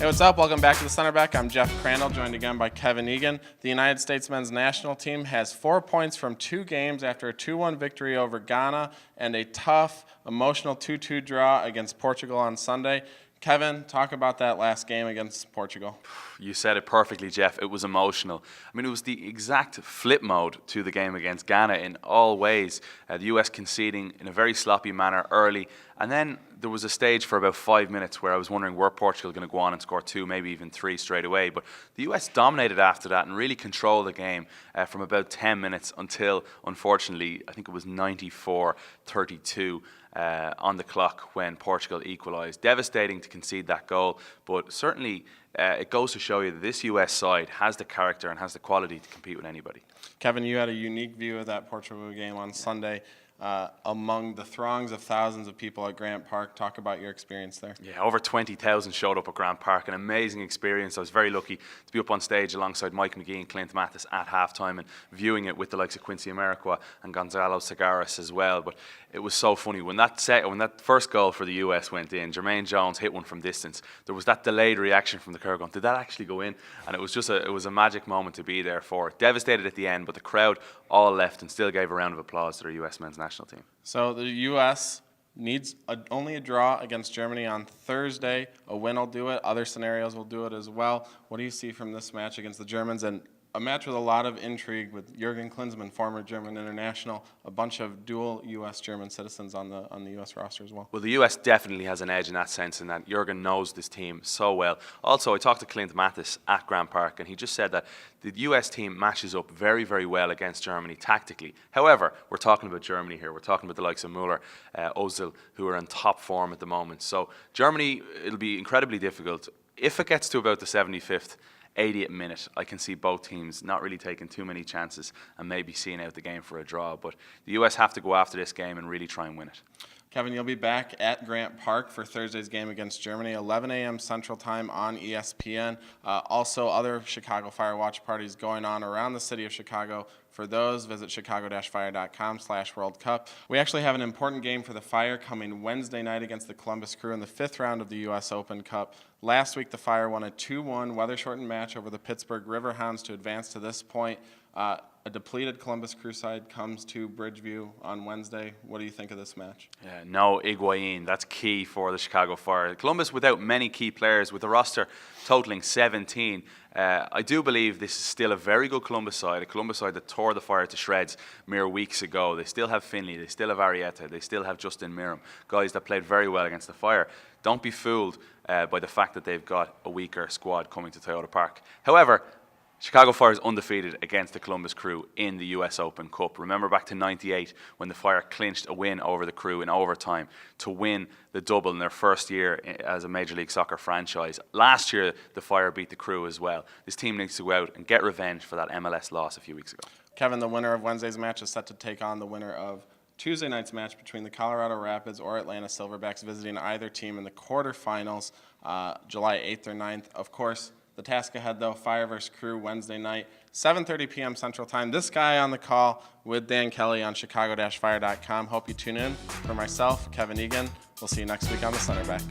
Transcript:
Hey, what's up? Welcome back to the Centerback. I'm Jeff Crandall, joined again by Kevin Egan. The United States men's national team has 4 points from 2 games after a 2-1 victory over Ghana and a tough, emotional 2-2 draw against Portugal on Sunday. Kevin, talk about that last game against Portugal. You said it perfectly, Jeff. It was emotional. I mean, it was the exact flip mode to the game against Ghana in all ways. The US conceding in a very sloppy manner early, and then there was a stage for about 5 minutes where I was wondering, were Portugal going to go on and score 2, maybe even 3 straight away? But the US dominated after that and really controlled the game from about 10 minutes until, unfortunately, I think it was 94-32 on the clock when Portugal equalised. Devastating to concede that goal, but certainly it goes to show you that this US side has the character and has the quality to compete with anybody. Kevin, you had a unique view of that Portugal game on Sunday. Among the throngs of thousands of people at Grant Park. Talk about your experience there. Yeah, over 20,000 showed up at Grant Park. An amazing experience. I was very lucky to be up on stage alongside Mike McGee and Clint Mathis at halftime and viewing it with the likes of Quincy Amarikwa and Gonzalo Segares as well. But it was so funny. When that first goal for the US went in, Jermaine Jones hit one from distance. There was that delayed reaction from the crowd going, did that actually go in? And it was just it was a magic moment to be there for. Devastated at the end, but the crowd all left and still gave a round of applause to their US men's national team. So the U.S. needs only a draw against Germany on Thursday. A win will do it. Other scenarios will do it as well. What do you see from this match against the Germans? And a match with a lot of intrigue with Jürgen Klinsmann, former German international, a bunch of dual U.S.-German citizens on the U.S. roster as well. Well, the U.S. definitely has an edge in that sense, in that Jürgen knows this team so well. Also, I talked to Clint Mathis at Grant Park, and he just said that the U.S. team matches up very, very well against Germany tactically. However, we're talking about Germany here. We're talking about the likes of Müller, Ozil, who are in top form at the moment. So Germany, it'll be incredibly difficult. If it gets to about the 75th, 80th minute, I can see both teams not really taking too many chances and maybe seeing out the game for a draw. But the US have to go after this game and really try and win it. Kevin, you'll be back at Grant Park for Thursday's game against Germany, 11 a.m. Central Time on ESPN. Also, other Chicago Fire Watch parties going on around the city of Chicago. For those, visit chicago-fire.com/World Cup. We actually have an important game for the Fire coming Wednesday night against the Columbus Crew in the 5th round of the U.S. Open Cup. Last week, the Fire won a 2-1 weather-shortened match over the Pittsburgh Riverhounds to advance to this point. A depleted Columbus Crew side comes to Bridgeview on Wednesday. What do you think of this match? No Higuain, that's key for the Chicago Fire. Columbus without many key players, with a roster totaling 17. I do believe this is still a very good Columbus side, a Columbus side that tore the Fire to shreds mere weeks ago. They still have Finley, they still have Arietta, they still have Justin Miram, guys that played very well against the Fire. Don't be fooled by the fact that they've got a weaker squad coming to Toyota Park. However, Chicago Fire is undefeated against the Columbus Crew in the US Open Cup. Remember back to '98 when the Fire clinched a win over the Crew in overtime to win the double in their first year as a Major League Soccer franchise. Last year, the Fire beat the Crew as well. This team needs to go out and get revenge for that MLS loss a few weeks ago. Kevin, the winner of Wednesday's match is set to take on the winner of Tuesday night's match between the Colorado Rapids or Atlanta Silverbacks, visiting either team in the quarterfinals, July 8th or 9th. Of course, the task ahead, though, Fire vs. Crew Wednesday night, 7:30 p.m. Central Time. This guy on the call with Dan Kelly on chicago-fire.com. Hope you tune in. For myself, Kevin Egan, we'll see you next week on the Centerback.